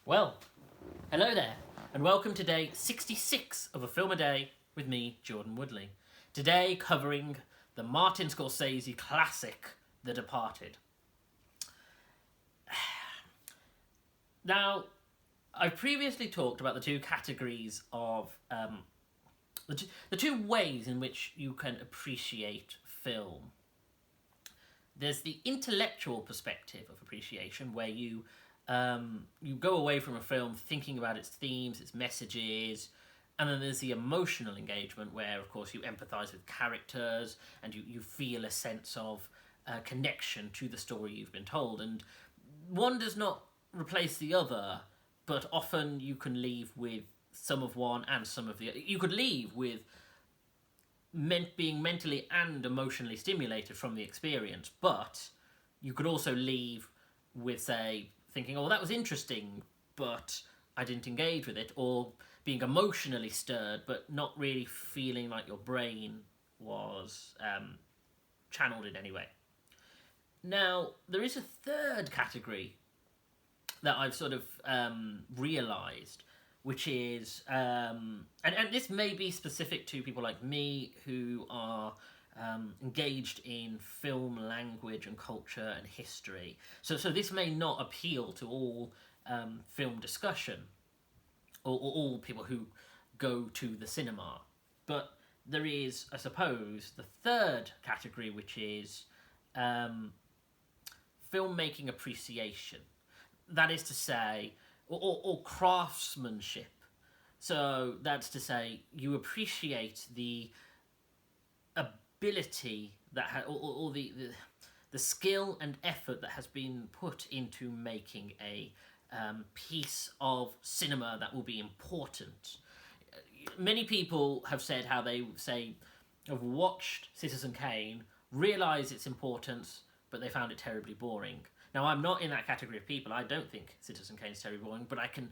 Well, hello there, and welcome to day 66 of A Film a Day with me, Jordan Woodley. Today covering the Martin Scorsese classic, The Departed. Now, I've previously talked about the two categories of the two ways in which you can appreciate film. There's the intellectual perspective of appreciation, where you go away from a film thinking about its themes, its messages, and then there's the emotional engagement, where, of course, you empathise with characters and you feel a sense of connection to the story you've been told. And one does not replace the other, but often you can leave with some of one and some of the other. You could leave with being mentally and emotionally stimulated from the experience, but you could also leave with, say, thinking, oh, that was interesting, but I didn't engage with it, or being emotionally stirred, but not really feeling like your brain was channeled in any way. Now, there is a third category that I've sort of realised, which is, and this may be specific to people like me who are engaged in film, language and culture and history. So this may not appeal to all film discussion or all people who go to the cinema. But there is, I suppose, the third category, which is filmmaking appreciation. That is to say, or craftsmanship. So that's to say, you appreciate the ability that or the skill and effort that has been put into making a piece of cinema that will be important. Many people have said how they have watched Citizen Kane, realised its importance, but they found it terribly boring. Now, I'm not in that category of people. I don't think Citizen Kane is terribly boring, but I can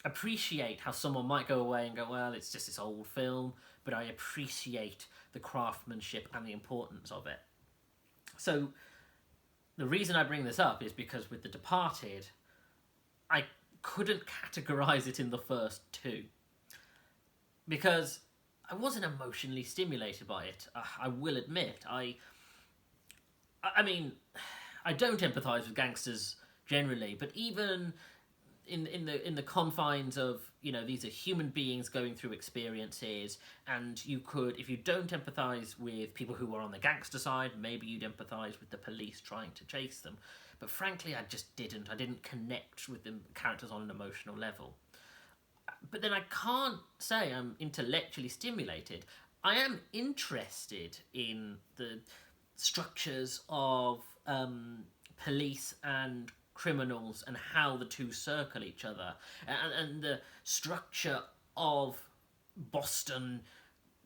appreciate how someone might go away and go, well, it's just this old film, but I appreciate the craftsmanship and the importance of it. So the reason I bring this up is because with The Departed, I couldn't categorise it in the first two, because I wasn't emotionally stimulated by it. I will admit, I mean, I don't empathise with gangsters generally, but even in the confines of, you know, these are human beings going through experiences, and you could, if you don't empathise with people who are on the gangster side, maybe you'd empathise with the police trying to chase them. But frankly, I just didn't. I didn't connect with the characters on an emotional level. But then I can't say I'm intellectually stimulated. I am interested in the structures of police and criminals and how the two circle each other, and the structure of Boston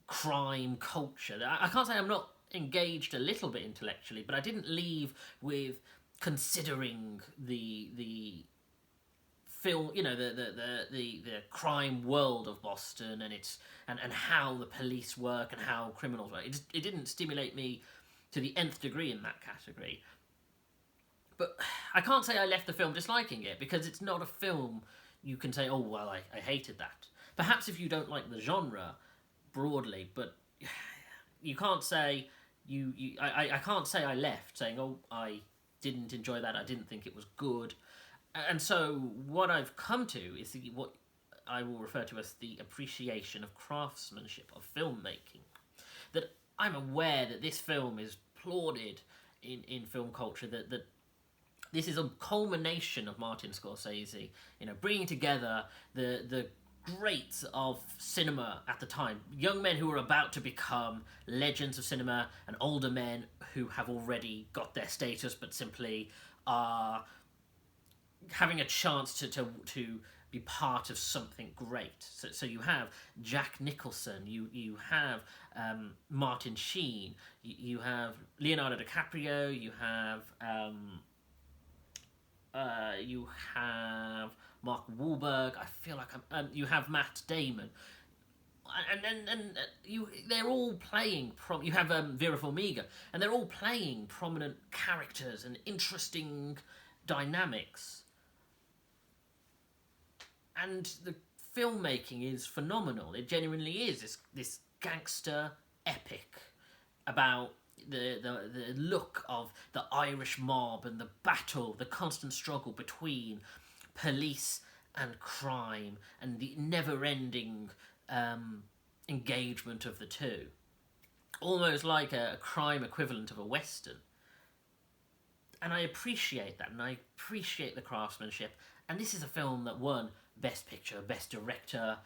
crime culture. I can't say I'm not engaged a little bit intellectually, but I didn't leave with considering the film, you know, the crime world of Boston and its and how the police work and how criminals work. It didn't stimulate me to the nth degree in that category. But I can't say I left the film disliking it, because it's not a film you can say, oh, well, I hated that. Perhaps if you don't like the genre broadly, but you can't say I can't say I left saying, oh, I didn't enjoy that, I didn't think it was good. And so what I've come to is what I will refer to as the appreciation of craftsmanship, of filmmaking. That I'm aware that this film is applauded in film culture, that this is a culmination of Martin Scorsese, you know, bringing together the greats of cinema at the time, young men who were about to become legends of cinema, and older men who have already got their status but simply are having a chance to be part of something great. So you have Jack Nicholson, you have Martin Sheen, you have Leonardo DiCaprio, you have Mark Wahlberg. I feel like you have Matt Damon, and they're all playing. You have Vera Farmiga, and they're all playing prominent characters and interesting dynamics. and the filmmaking is phenomenal. It genuinely is this gangster epic about the look of the Irish mob and the battle, the constant struggle between police and crime, and the never-ending engagement of the two. Almost like a crime equivalent of a Western. And I appreciate that, and I appreciate the craftsmanship. And this is a film that won Best Picture, Best Director,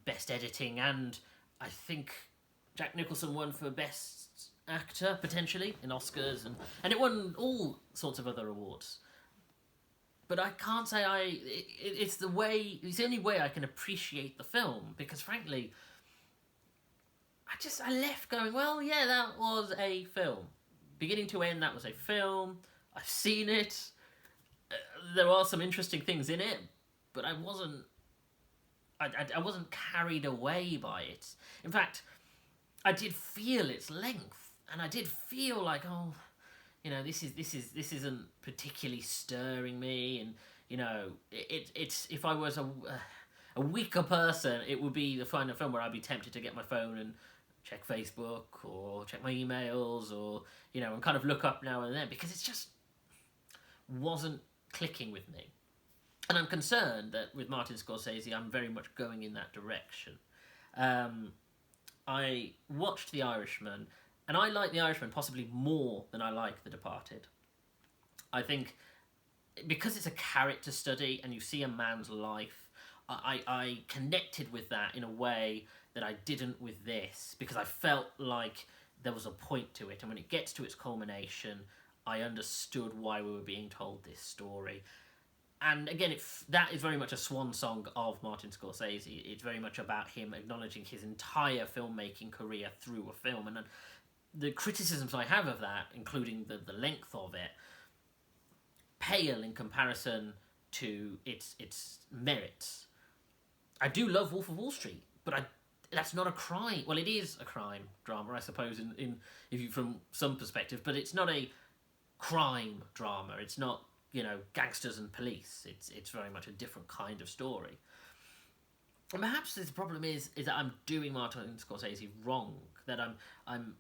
Best Editing, and I think Jack Nicholson won for Best Actor, potentially, in Oscars, and it won all sorts of other awards. But I can't say it's the only way I can appreciate the film, because frankly, I left going, well, yeah, that was a film. Beginning to end, that was a film. I've seen it. There are some interesting things in it, but I wasn't carried away by it. In fact, I did feel its length, and I did feel like, oh, you know, this isn't particularly stirring me, and you know, it's if I was a weaker person, it would be the kind of film where I'd be tempted to get my phone and check Facebook or check my emails, or you know, and kind of look up now and then, because it just wasn't clicking with me. And I'm concerned that with Martin Scorsese, I'm very much going in that direction. I watched The Irishman, and I like The Irishman possibly more than I like The Departed. I think because it's a character study and you see a man's life, I connected with that in a way that I didn't with this, because I felt like there was a point to it, and when it gets to its culmination, I understood why we were being told this story. And again, that is very much a swan song of Martin Scorsese. It's very much about him acknowledging his entire filmmaking career through a film. And the criticisms I have of that, including the length of it, pale in comparison to its merits. I do love Wolf of Wall Street, but that's not a crime. Well, it is a crime drama, I suppose, from some perspective, but it's not a crime drama. It's not, you know, gangsters and police. It's very much a different kind of story. And perhaps the problem is that I'm doing Martin Scorsese wrong. That I'm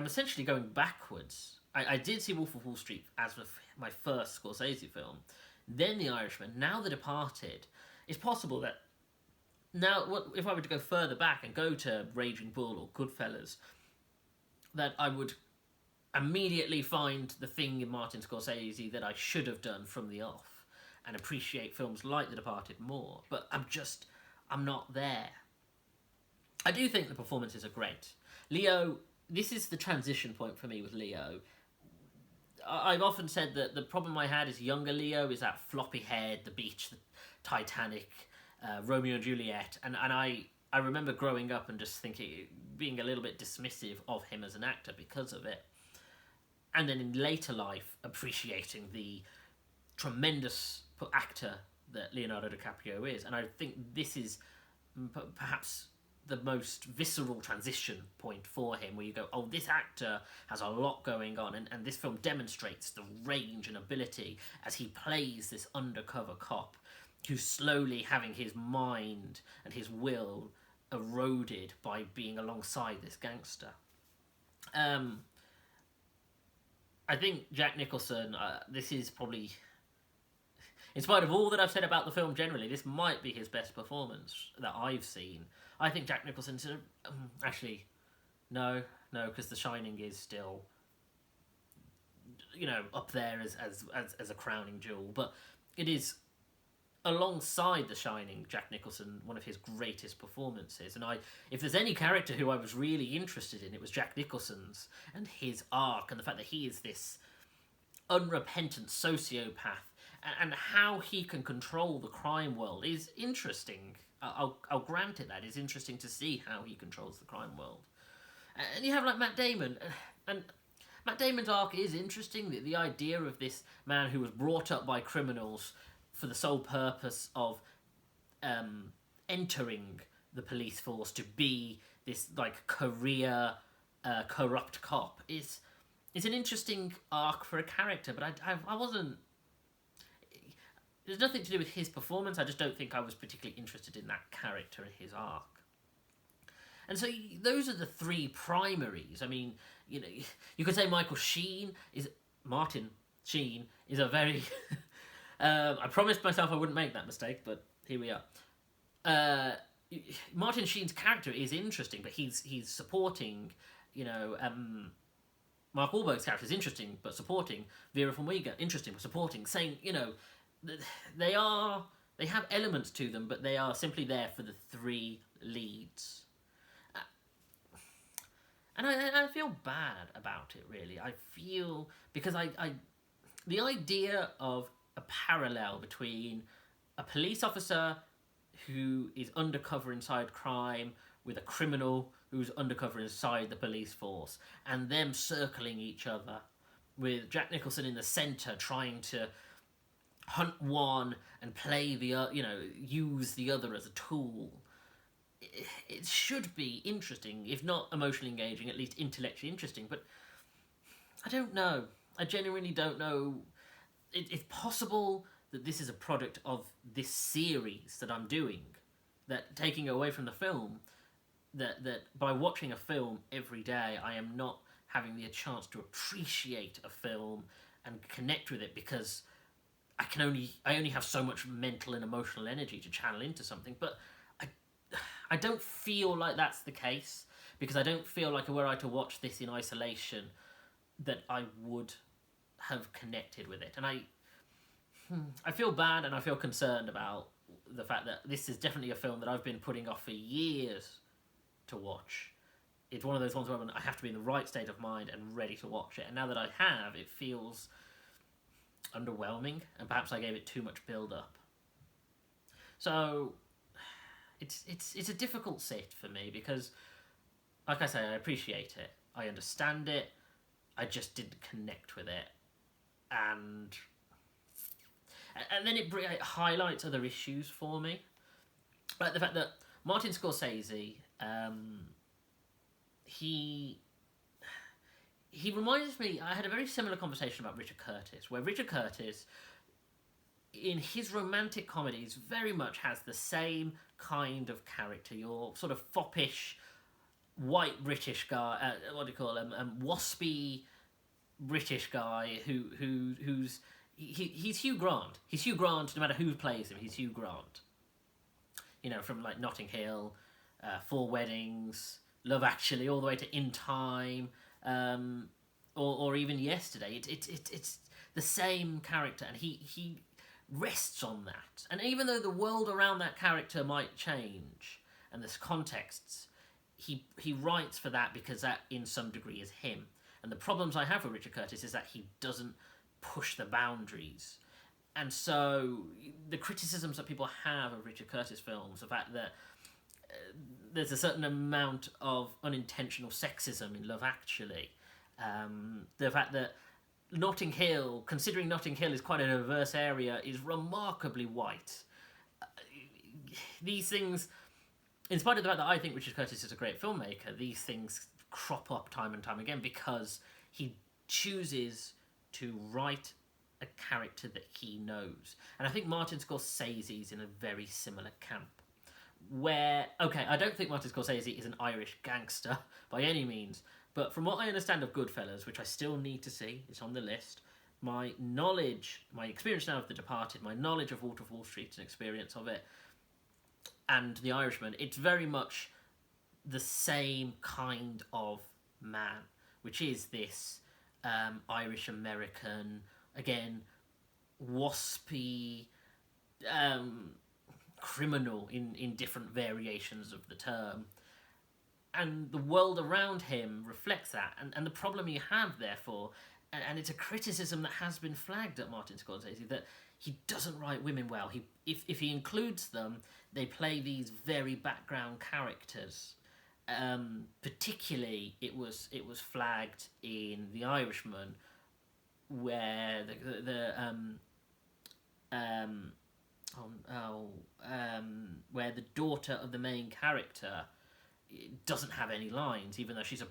essentially going backwards. I did see Wolf of Wall Street as my first Scorsese film, then The Irishman, now The Departed. It's possible that now, if I were to go further back and go to Raging Bull or Goodfellas, that I would immediately find the thing in Martin Scorsese that I should have done from the off, and appreciate films like The Departed more. But I'm not there. I do think the performances are great. Leo, this is the transition point for me with Leo. I've often said that the problem I had is younger Leo is that floppy head, the beach, the Titanic, Romeo and Juliet, and I remember growing up and just being a little bit dismissive of him as an actor because of it. And then in later life, appreciating the tremendous actor that Leonardo DiCaprio is. And I think this is perhaps the most visceral transition point for him, where you go, oh, this actor has a lot going on, and this film demonstrates the range and ability as he plays this undercover cop who's slowly having his mind and his will eroded by being alongside this gangster. I think Jack Nicholson, this is probably, in spite of all that I've said about the film generally, this might be his best performance that I've seen. I think Jack Nicholson's actually, no, because The Shining is still, you know, up there as a crowning jewel. But it is, alongside The Shining, Jack Nicholson, one of his greatest performances. And if there's any character who I was really interested in, it was Jack Nicholson's, and his arc, and the fact that he is this unrepentant sociopath, and how he can control the crime world is interesting. I'll grant it that. It's interesting to see how he controls the crime world. And you have like Matt Damon, and Matt Damon's arc is interesting. The idea of this man who was brought up by criminals for the sole purpose of entering the police force to be this like career corrupt cop is an interesting arc for a character. But I wasn't. there's nothing to do with his performance. I just don't think I was particularly interested in that character and his arc. And so those are the three primaries. I mean, you know, you could say Martin Sheen is a very... I promised myself I wouldn't make that mistake, but here we are. Martin Sheen's character is interesting, but he's supporting, you know... Mark Wahlberg's character is interesting, but supporting. Vera Farmiga, interesting, but supporting. Saying, you know, they have elements to them, but they are simply there for the three leads. And I feel bad about it, really. I feel... Because the idea of a parallel between a police officer who is undercover inside crime with a criminal who's undercover inside the police force, and them circling each other, with Jack Nicholson in the centre trying to hunt one and play the use the other as a tool. It should be interesting, if not emotionally engaging, at least intellectually interesting, but I don't know. I genuinely don't know. It's possible that this is a product of this series that I'm doing, that taking away from the film, that by watching a film every day, I am not having the chance to appreciate a film and connect with it, because I only have so much mental and emotional energy to channel into something. But I don't feel like that's the case, because I don't feel like were I to watch this in isolation that I would have connected with it. And I feel bad and I feel concerned about the fact that this is definitely a film that I've been putting off for years to watch. It's one of those ones where I have to be in the right state of mind and ready to watch it. And now that I have, it feels underwhelming, and perhaps I gave it too much build-up. So it's a difficult sit for me, because, like I say, I appreciate it, I understand it, I just didn't connect with it, and then it highlights other issues for me, like the fact that Martin Scorsese, he reminds me... I had a very similar conversation about Richard Curtis, where Richard Curtis, in his romantic comedies, very much has the same kind of character. Your sort of foppish, white British guy, waspy British guy who's Hugh Grant. He's Hugh Grant no matter who plays him. He's Hugh Grant. You know, from like Notting Hill, Four Weddings, Love Actually, all the way to In Time, or even Yesterday. It's the same character, and he rests on that. And even though the world around that character might change, and there's contexts, he writes for that because that in some degree is him. And the problems I have with Richard Curtis is that he doesn't push the boundaries. And so the criticisms that people have of Richard Curtis films, the fact that there's a certain amount of unintentional sexism in Love Actually, the fact that Notting Hill, considering Notting Hill is quite a diverse area, is remarkably white. These things, in spite of the fact that I think Richard Curtis is a great filmmaker, these things crop up time and time again because he chooses to write a character that he knows. And I think Martin Scorsese is in a very similar camp. Where, okay, I don't think Martin Scorsese is an Irish gangster by any means, but from what I understand of Goodfellas, which I still need to see, it's on the list, my knowledge, my experience now of The Departed, my knowledge of Wolf of Wall Street and experience of it, and The Irishman, it's very much the same kind of man, which is this Irish-American, again, waspy, criminal in different variations of the term. And the world around him reflects that. And the problem you have, therefore, and it's a criticism that has been flagged at Martin Scorsese, that he doesn't write women well. If he includes them, they play these very background characters. Particularly, it was flagged in The Irishman, where where the daughter of the main character doesn't have any lines, even though his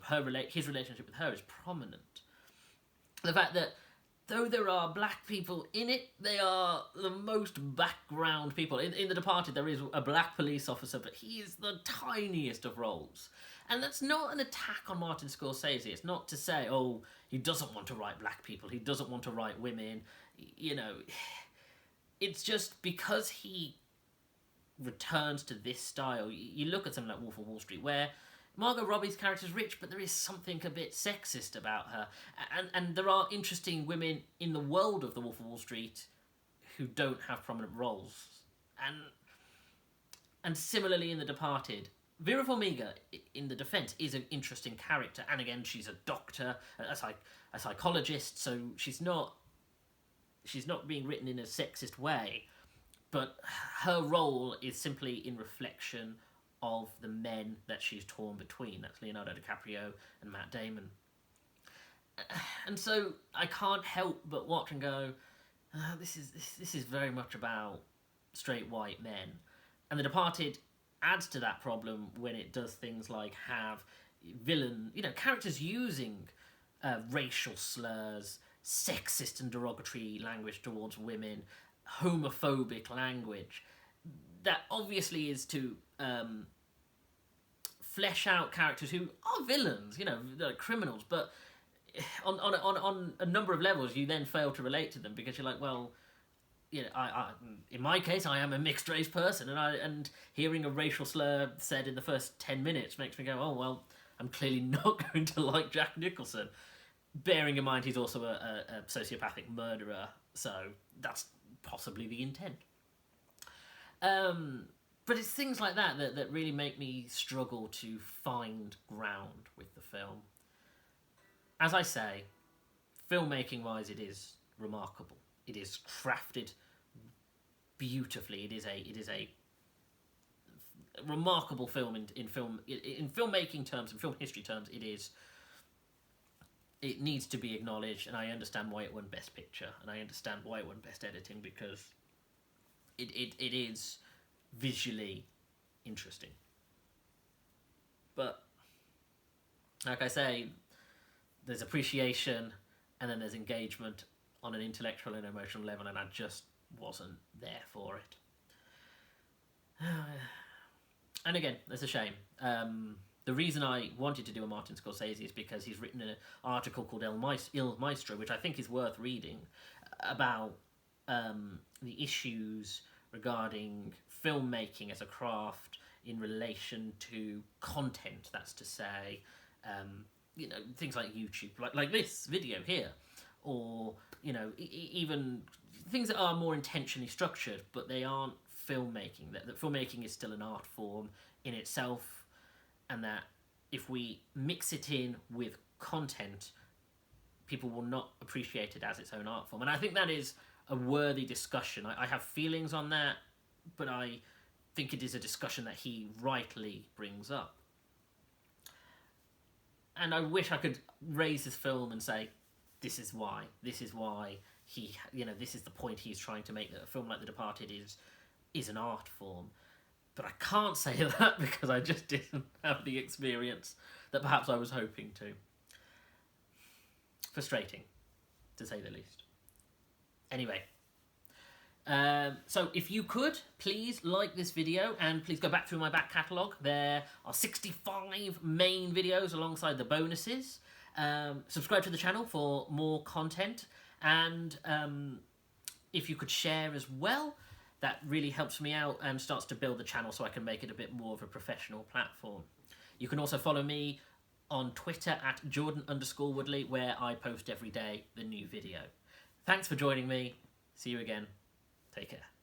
relationship with her is prominent. The fact that though there are black people in it, they are the most background people. In The Departed, there is a black police officer, but he is the tiniest of roles. And that's not an attack on Martin Scorsese. It's not to say, oh, he doesn't want to write black people, he doesn't want to write women. You know, it's just because he returns to this style. You look at something like Wolf of Wall Street, where Margot Robbie's character is rich, but there is something a bit sexist about her. And there are interesting women in the world of The Wolf of Wall Street who don't have prominent roles. And similarly in The Departed, Vera Farmiga, in The Defense, is an interesting character. And again, she's a doctor, a psychologist, so she's not being written in a sexist way. But her role is simply in reflection of the men that she's torn between. That's Leonardo DiCaprio and Matt Damon. And so I can't help but watch and go, this is very much about straight white men. And The Departed adds to that problem when it does things like have characters using racial slurs, sexist and derogatory language towards women, homophobic language. That obviously is to flesh out characters who are villains, they're criminals, but on a number of levels you then fail to relate to them, because you're like, well, I in my case, I am a mixed race person, and hearing a racial slur said in the first 10 minutes makes me go, oh, well, I'm clearly not going to like Jack Nicholson. Bearing in mind he's also a sociopathic murderer, so that's possibly the intent. But it's things like that really make me struggle to find ground with the film. As I say, filmmaking-wise, it is remarkable. It is crafted beautifully. It is a remarkable film in filmmaking terms, in film history terms. It needs to be acknowledged, and I understand why it won Best Picture, and I understand why it won Best Editing, because it is visually interesting. But like I say, there's appreciation and then there's engagement on an intellectual and emotional level, and I just wasn't there for it. And again, that's a shame. The reason I wanted to do a Martin Scorsese is because he's written an article called Il Maestro, which I think is worth reading, about the issues regarding filmmaking as a craft in relation to content. That's to say, things like YouTube, like this video here, or even things that are more intentionally structured, but they aren't filmmaking. That filmmaking is still an art form in itself, and that if we mix it in with content, people will not appreciate it as its own art form. And I think that is a worthy discussion. I have feelings on that, but I think it is a discussion that he rightly brings up. And I wish I could raise this film and say, this is why he, this is the point he's trying to make, that a film like The Departed is an art form. But I can't say that because I just didn't have the experience that perhaps I was hoping to. Frustrating, to say the least. Anyway, so if you could, please like this video, and please go back through my back catalogue. There are 65 main videos alongside the bonuses. Subscribe to the channel for more content, and if you could share as well, that really helps me out and starts to build the channel so I can make it a bit more of a professional platform. You can also follow me on Twitter at Jordan_Woodley, where I post every day the new video. Thanks for joining me. See you again. Take care.